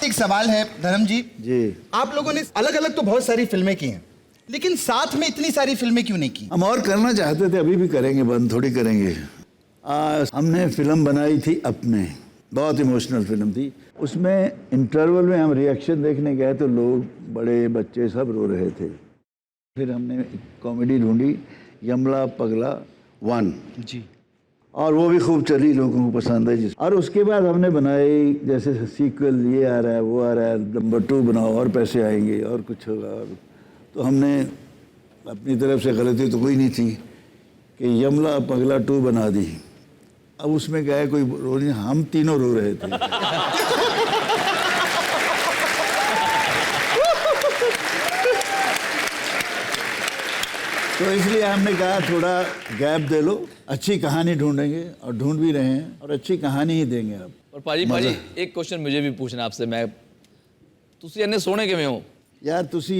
आपसे एक सवाल है धर्म जी। जी, आप लोगों ने अलग अलग तो बहुत सारी फिल्में की हैं, लेकिन साथ में इतनी सारी फिल्में क्यों नहीं की? हम और करना चाहते थे, अभी भी करेंगे, बंद थोड़ी करेंगे। हमने फिल्म बनाई थी अपने, बहुत इमोशनल फिल्म थी। उसमें इंटरवल में हम रिएक्शन देखने गए तो लोग, बड़े बच्चे सब रो रहे थे। फिर हमने कॉमेडी ढूंढी, यमला पगला 1 जी। और वो भी खूब चली, लोगों को पसंद है। और उसके बाद हमने बनाई, जैसे सीक्वल ये आ रहा है, वो आ रहा है, नंबर 2 बनाओ और पैसे आएंगे और कुछ होगा। और तो हमने अपनी तरफ से, गलती तो कोई नहीं थी, कि यमला पगला 2 बना दी। अब उसमें क्या है, कोई रो नहीं, हम तीनों रो रहे थे। तो इसलिए हमने कहा थोड़ा गैप दे लो, अच्छी कहानी ढूंढेंगे और ढूंढ भी रहे हैं, और अच्छी कहानी ही देंगे आप। और पाजी एक क्वेश्चन मुझे भी पूछना आपसे। मैं तुसी इन्ने सोने किवें हो यार? तुसी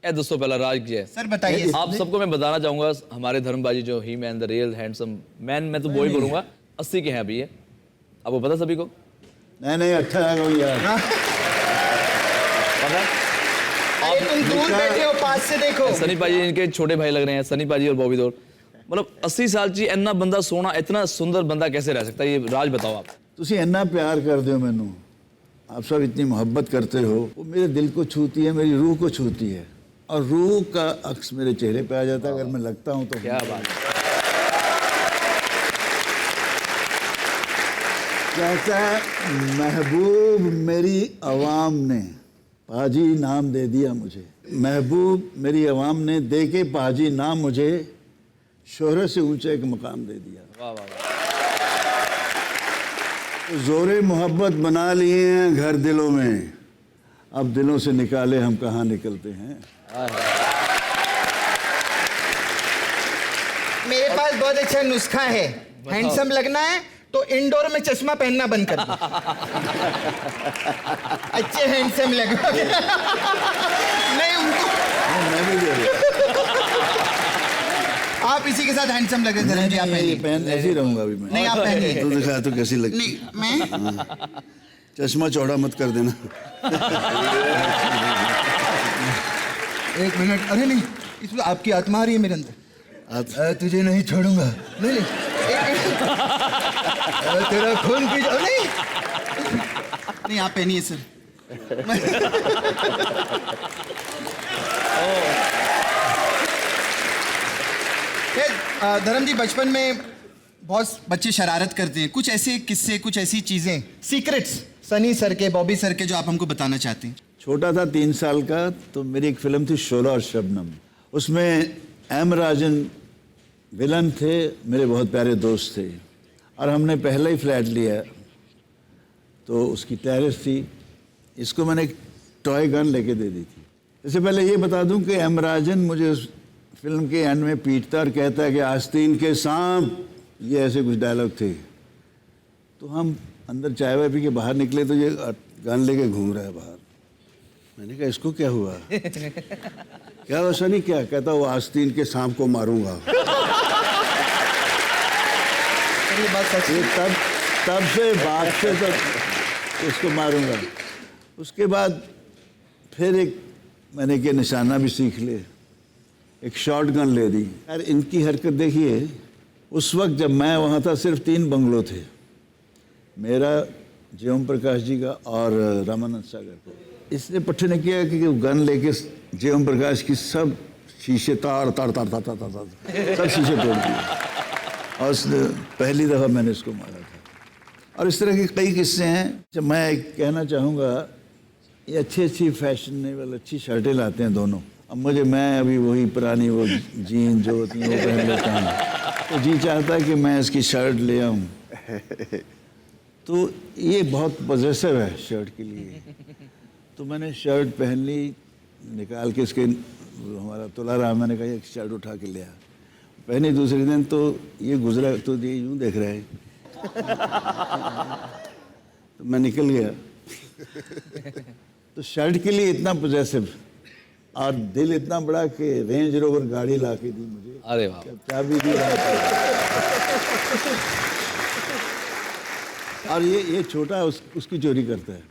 ए दसो पहला राज की है सर बताइए। आप सबको मैं बताना चाहूंगा, हमारे धर्म बाजी जो he man the real handsome man, मैं तो वो ही बोलूंगा, 80 के हैं अभी ये। आपको पता सभी को? नहीं अच्छा है कोई यार। पता? अरे तुम दूर बैठे हो, पास से देखो। सनी पाजी इनके छोटे भाई लग रहे हैं, सनी पाजी और बॉबी देओल। मतलब 80 साल ची इतना बंदा सोना, इतना सुंदर बंदा कैसे रह सकता है? ये राज बताओ आप। तुसी इन्ना प्यार कर दो मैनू, आप सब इतनी मोहब्बत करते हो, वो मेरे दिल को छूती है, मेरी रूह को छूती है, और रूह का अक्स मेरे चेहरे पे आ जाता है अगर मैं लगता हूँ तो। क्या बात है। कहता है, महबूब मेरी अवाम ने पाजी नाम दे दिया मुझे। महबूब मेरी अवाम ने दे के पाजी नाम मुझे, शोहरत से ऊंचा एक मकाम दे दिया। वाह वाह वाह। तो जोरे मोहब्बत बना लिए हैं घर दिलों में, अब दिलों से निकाले हम कहाँ निकलते हैं। मेरे पास बहुत अच्छा नुस्खा है, हैंडसम लगना है तो इंडोर में चश्मा पहनना बंद कर दो। अच्छे हैंडसम लगोगे। नहीं उनको मैं भी दे रहा आप इसी के साथ हैंडसम लगे धर्म जी। आप पहनिए। पहन ऐसे ही रहूंगा अभी मैं। नहीं आप पहनिए। तो दिखा तो कैसी लगती नहीं मैं चश्मा चौड़ा मत कर देना। एक मिनट। अरे नहीं, इसमें आपकी आत्मा आ रही है मेरे अंदर। तुझे नहीं छोड़ूंगा। नहीं नहीं एक मिनट। तेरा खून पी जाओ। नहीं नहीं आप पहनिए सर। धर्म जी, बचपन में बहुत बच्चे शरारत करते हैं, कुछ ऐसे किस्से, कुछ ऐसी चीजें, सीक्रेट्स सनी सर के, बॉबी सर के, जो आप हमको बताना चाहते हैं? छोटा था 3 साल का, तो मेरी एक फिल्म थी शोला और शबनम। उसमें एम राजन विलन थे, मेरे बहुत प्यारे दोस्त थे, और हमने पहले ही फ्लैट लिया, तो उसकी टेरेस थी। इसको मैंने एक टॉय गन लेके दे दी थी। इससे पहले ये बता दूं कि एम राजन मुझे उस फिल्म के एंड में पीटता और कहता है कि आस्तीन के सांप, ये ऐसे कुछ डायलॉग थे। तो हम अंदर चाय वाय पी के बाहर निकले तो ये गन लेके घूम रहा है बाहर। मैंने कहा इसको क्या हुआ? क्या वैसा नहीं, क्या कहता, वो आस्तीन के सांप को मारूंगा। ये बात सच है। तब से बात से तब उसको मारूंगा। उसके बाद फिर एक मैंने कि निशाना भी सीख ले, एक शॉर्ट गन ले दी। यार इनकी हरकत देखिए, उस वक्त जब मैं वहाँ था सिर्फ 3 बंगलो थे, मेरा, जयओम प्रकाश जी का और रामानंद सागर का। इसने पट्टे ने किया कि गन लेके जयओम प्रकाश की सब शीशे ताड़ ताड़ ताड़ ताड़ ताड़ ताड़ सब शीशे तोड़ दिए, और पहली दफ़ा मैंने इसको मारा था। और इस तरह के कई किस्से हैं। जब मैं कहना चाहूँगा, ये अच्छी फैशनेबल अच्छी शर्टें लाते हैं दोनों। अब मैं अभी वही पुरानी वो जीन जो होती हैं वो पहन लेता हूँ, तो जी चाहता है कि मैं इसकी शर्ट ले आऊँ। तो ये बहुत पॉजेसिव है शर्ट के लिए। तो मैंने शर्ट पहन ली, निकाल के इसके, हमारा तुला रहा, मैंने कहा एक शर्ट उठा के ले आ। पहने दूसरे दिन तो ये गुजरा, तो ये यूँ देख रहा है। तो मैं निकल गया। तो शर्ट के लिए इतना पॉजेसिव, और दिल इतना बड़ा कि रेंज रोवर गाड़ी ला के दी मुझे। अरे वाह। चाबी दी। और ये छोटा उसकी चोरी करता है।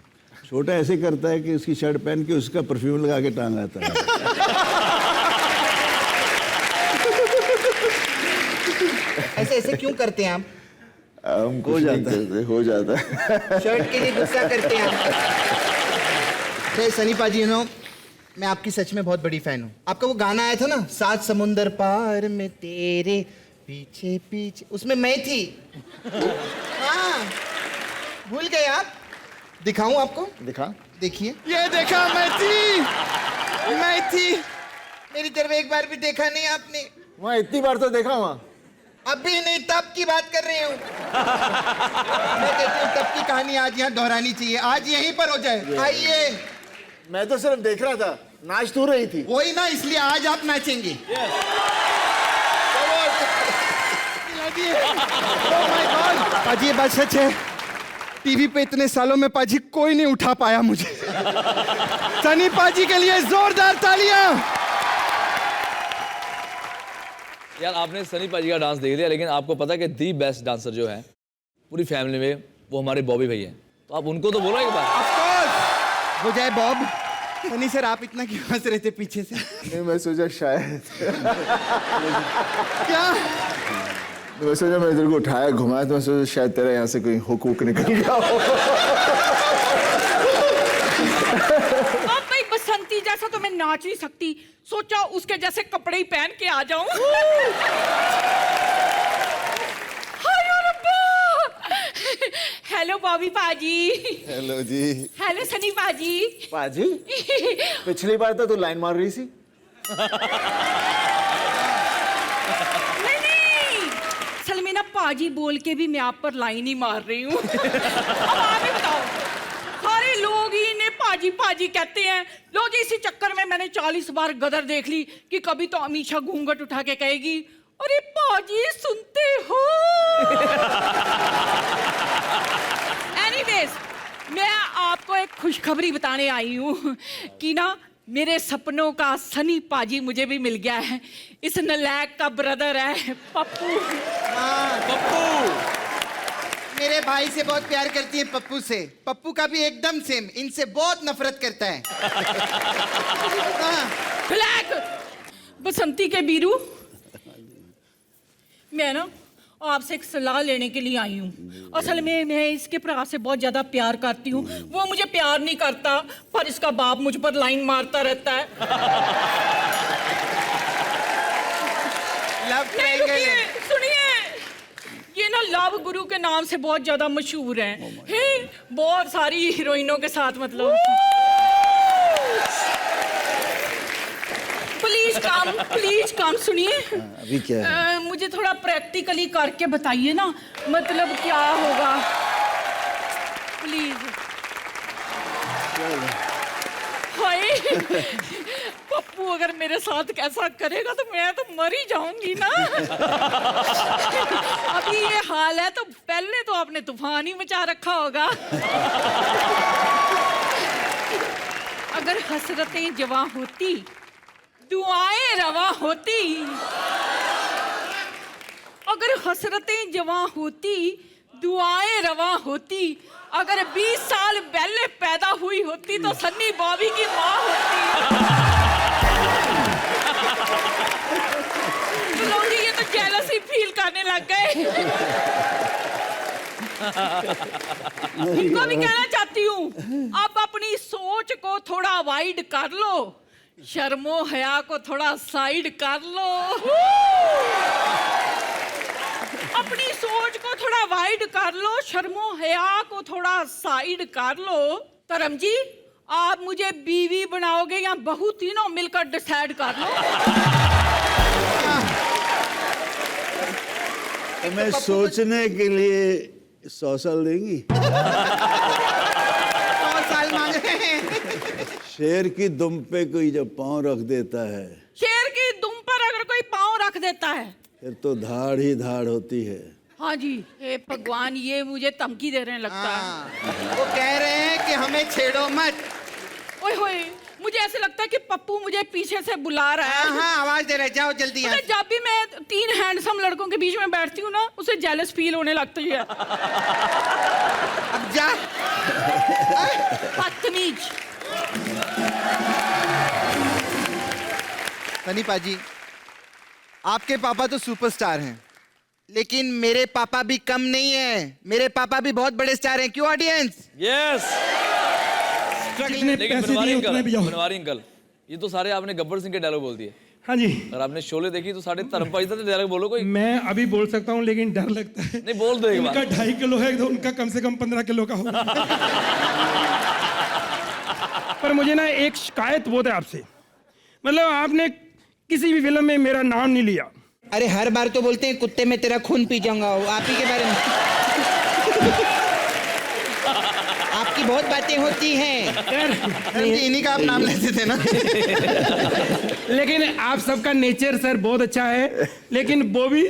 छोटा ऐसे करता है कि उसकी शर्ट पहन के उसका परफ्यूम लगा के टांग आता है। ऐसे ऐसे क्यों करते हैं आप? हम हो जाता है। हो जाता है। शर्ट के लिए गुस्सा करते हैं आप? तो सनी पाजी, मैं आपकी सच में बहुत बड़ी फैन हूँ। आपका वो गाना आया था ना, 7 समुंदर पार में तेरे पीछे पीछे, उसमें मैं थी। हाँ, भूल गए आप? दिखाऊं आपको? दिखा। देखिए, ये देखा, मैं थी। मेरी तरफ एक बार भी देखा नहीं आपने। वहाँ इतनी बार तो देखा वहाँ। अभी नहीं, तब की बात कर रही हूँ। मैं कहती हूँ तब की कहानी आज यहाँ दोहरानी चाहिए, आज यहीं पर हो जाए। आइए। मैं तो सिर्फ देख रहा था, नाच तू रही थी। वही ना, इसलिए आज आप नाचेंगे। Oh my God! पाजी, ये बात सच है। टीवी पे इतने सालों में पाजी कोई नहीं उठा पाया मुझे। सनी पाजी के लिए जोरदार तालियां। यार आपने सनी पाजी का डांस देख लिया, लेकिन आपको पता है कि दी बेस्ट डांसर जो है पूरी फैमिली में, वो हमारे बॉबी भाई हैं। तो आप उनको तो बोलो एक बार। Of course! हो जाए बॉब। सनी सर, आप इतना क्यों हंस रहे थे पीछे से? नहीं, मैं सोचा शायद क्या? मैं सोचा, मैं इधर को उठाया घुमाया तो मैं सोचा शायद तेरा यहाँ से कोई हुक वुक निकल गया हो। अब भाई बसंती जैसा तो मैं नाच नहीं सकती, सोचा उसके जैसे कपड़े ही पहन के आ जाऊं। हेलो बॉबी पाजी। हेलो जी। हेलो सनी पाजी। पाजी, पिछली बार तो तू लाइन मार रही थी। नहीं, असल में ना पाजी बोल के भी मैं आप पर लाइन ही मार रही हूँ। अब आप ही बताओ, सारे लोग ही इन्हें पाजी पाजी कहते हैं। लो जी, इसी चक्कर में मैंने 40 बार गदर देख ली कि कभी तो अमीशा घूंघट उठा के कहेगी, अरे पाजी सुनते हो। एनीवेज, मैं आपको एक खुशखबरी बताने आई हूँ कि ना मेरे सपनों का सनी पाजी मुझे भी मिल गया है। इस नलायक का ब्रदर है पप्पू। हाँ, पप्पू मेरे भाई से बहुत प्यार करती है, पप्पू से। पप्पू का भी एकदम सेम, इनसे बहुत नफरत करता है। हाँ। ब्लैक बसंती के बीरू, मैं ना आपसे एक सलाह लेने के लिए आई हूँ। असल में मैं इसके भरा से बहुत ज्यादा प्यार करती हूँ। वो मुझे प्यार नहीं करता, पर इसका बाप मुझ पर लाइन मारता रहता है। लव नहीं, ट्रायंगल रुकिए, है। सुनिए, ये ना लव गुरु के नाम से बहुत ज्यादा मशहूर है, बहुत सारी हीरोइनों के साथ। मतलब प्लीज काम सुनिए। अभी क्या है? मुझे थोड़ा प्रैक्टिकली करके बताइए ना, मतलब क्या होगा, प्लीज। हाय, पप्पू अगर मेरे साथ कैसा करेगा तो मैं तो मर ही जाऊंगी ना। अभी ये हाल है तो पहले तो आपने तूफान ही मचा रखा होगा। अगर हसरतें जवां होती, दुआएं रवा होती, अगर हसरतें जवां होती, दुआएं रवा होती, अगर 20 साल पहले पैदा हुई होती तो सन्नी बॉबी की माँ होती। तो लोग ये तो जेलसी फील करने लग गए। इनको भी कहना चाहती हूँ, अब अपनी सोच को थोड़ा वाइड कर लो, शर्मो हया को थोड़ा साइड कर लो। अपनी सोच को थोड़ा वाइड कर लो, शर्मो हया को थोड़ा साइड कर लो। तरम जी, आप मुझे बीवी बनाओगे या बहू, तीनों मिलकर डिसाइड कर लो। तो मैं सोचने के लिए 100 साल देंगी? 100 साल मांग रहे हैं। शेर की दुम पे कोई जब पाँव रख देता है, शेर की दुम पर अगर कोई पाँव रख देता है, फिर तो धाड़ ही धाड़ होती है। हाँ जी। हे भगवान, ये मुझे धमकी दे रहे हैं लगता है। हाँ, वो कह रहे हैं कि हमें छेड़ो मत। ओए होए, मुझे ऐसे लगता है कि पप्पू मुझे पीछे से बुला रहा है। हाँ, आवाज दे रहे, जाओ जल्दी यहाँ से। जब भी मैं 3 हैंडसम लड़कों के बीच में बैठती हूँ ना, उसे जेलस फील होने लगती है। अब जा। बदतमीज। सनी पाजी, आपके पापा तो सुपरस्टार हैं, लेकिन मेरे पापा भी कम नहीं है। मेरे पापा भी बहुत बड़े स्टार हैं। क्यों ऑडियंस? यस। जितने लेकिन पैसे दिए उतने भी जाओ। बनवारी अंकल, ये तो सारे आपने गब्बर सिंह के डायलॉग बोल दिए। हाँ जी, अगर आपने शोले देखी तो साढ़े धर्मपाल जी डायलॉग बोलो कोई। मैं अभी बोल सकता हूँ लेकिन डर लगता है। नहीं बोल दो एक इनका बार। 2.5 किलो है तो उनका कम से कम 15 किलो का होगा। पर मुझे ना एक शिकायत बहुत है आपसे, मतलब आपने किसी भी फिल्म में मेरा नाम नहीं लिया। अरे हर बार तो बोलते हैं कुत्ते में तेरा खून पी जाऊंगा, आप ही के बारे में। आपकी बहुत बातें होती हैं। इन्हीं का आप नाम लेते थे ना। लेकिन आप सबका नेचर सर बहुत अच्छा है, लेकिन बॉबी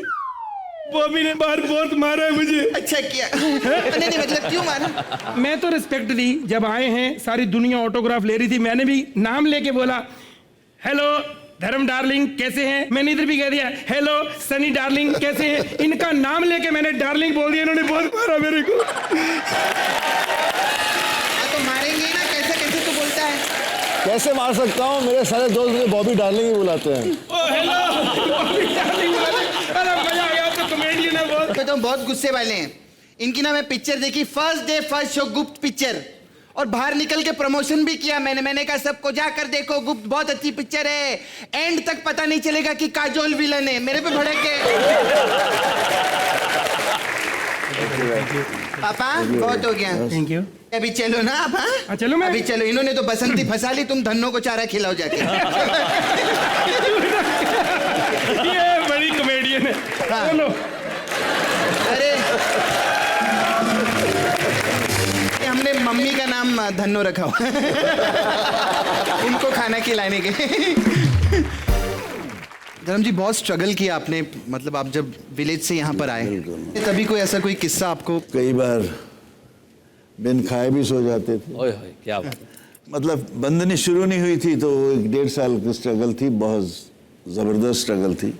ने बार बहुत मारा है मुझे। अच्छा किया। नहीं मतलब क्यों मारा? मैं तो रिस्पेक्ट दी, जब आए हैं सारी दुनिया ऑटोग्राफ ले रही थी, मैंने भी नाम लेके बोला हेलो धर्म डार्लिंग कैसे हैं। मैंने इधर भी कह दिया हेलो सनी डार्लिंग कैसे हैं। इनका नाम लेके मैंने डार्लिंग बोल दिया, इन्होंने बहुत मारा मेरे को। तो मारेंगे ना, कैसे कैसे तो बोलता है। कैसे मार सकता हूँ? मेरे सारे दोस्त मुझे बॉबी डार्लिंग ही बुलाते हैं। ओ हेलो बॉबी डार्लिंग बोला। अरे मजा आ गया, तो कॉमेडियन है बहुत। तो बहुत गुस्से वाले हैं। इनकी ना मैं पिक्चर देखी, फर्स्ट डे फर्स्ट शो गुप्त पिक्चर, और बाहर निकल के प्रमोशन भी किया मैंने कहा सबको जाकर देखो, गुप्त बहुत अच्छी पिक्चर है। एंड तक पता नहीं चलेगा कि काजोल विलन है। मेरे पे भड़क गए। पापा बहुत हो गया। Thank you. अभी चलो ना आप। हाँ चलो मैं अभी चलो। इन्होंने तो बसंती फंसा ली, तुम धन्नो को चारा खिलाओ जाके। ये बड़ी कॉमेडियन है। हाँ। बोलो। अरे हमने मम्मी का नाम धन्नो रखा हुआ। उनको खाना खिलाने के। धर्म जी बहुत स्ट्रगल किया आपने, मतलब आप जब विलेज से यहाँ पर आए, तभी कोई ऐसा कोई किस्सा आपको? कई बार बिन खाए भी सो जाते थे। ओए होए क्या बात। मतलब बंदनी शुरू नहीं हुई थी तो 1.5 साल की स्ट्रगल थी, बहुत ज़बरदस्त स्ट्रगल थी।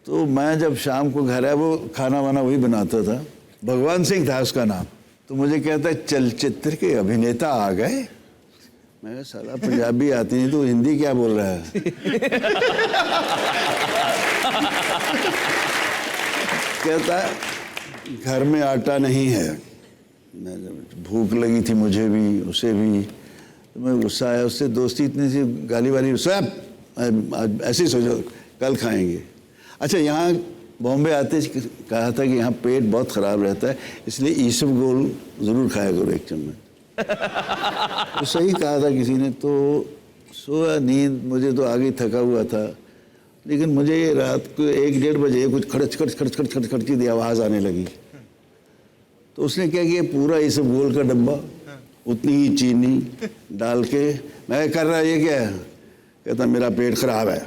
तो मैं जब शाम को घर आया, वो खाना वाना वही बनाता था, भगवान सिंह था उसका नाम। तो मुझे कहता है चलचित्र के अभिनेता आ गए। मैं कहा साला पंजाबी आती नहीं तो हिंदी क्या बोल रहा है। कहता है घर में आटा नहीं है। मैं भूख लगी थी मुझे भी, उसे भी, तो मैं गुस्सा आया उससे, दोस्ती इतनी सी गाली वाली, स्वयं ऐसे ही सोचो कल खाएंगे। अच्छा यहाँ बॉम्बे आते कहा था कि यहाँ पेट बहुत ख़राब रहता है, इसलिए ईसबगोल ज़रूर खाया करो एक चम्मच। तो सही कहा था किसी ने। तो सोया, नींद मुझे तो आगे थका हुआ था, लेकिन मुझे ये रात को 1-1:30 बजे कुछ खड़च खड़च की आवाज़ आने लगी। तो उसने क्या किया, पूरा ईसबगोल का डब्बा, उतनी ही चीनी डाल के, मैं कर रहा ये क्या है? कहता मेरा पेट खराब है।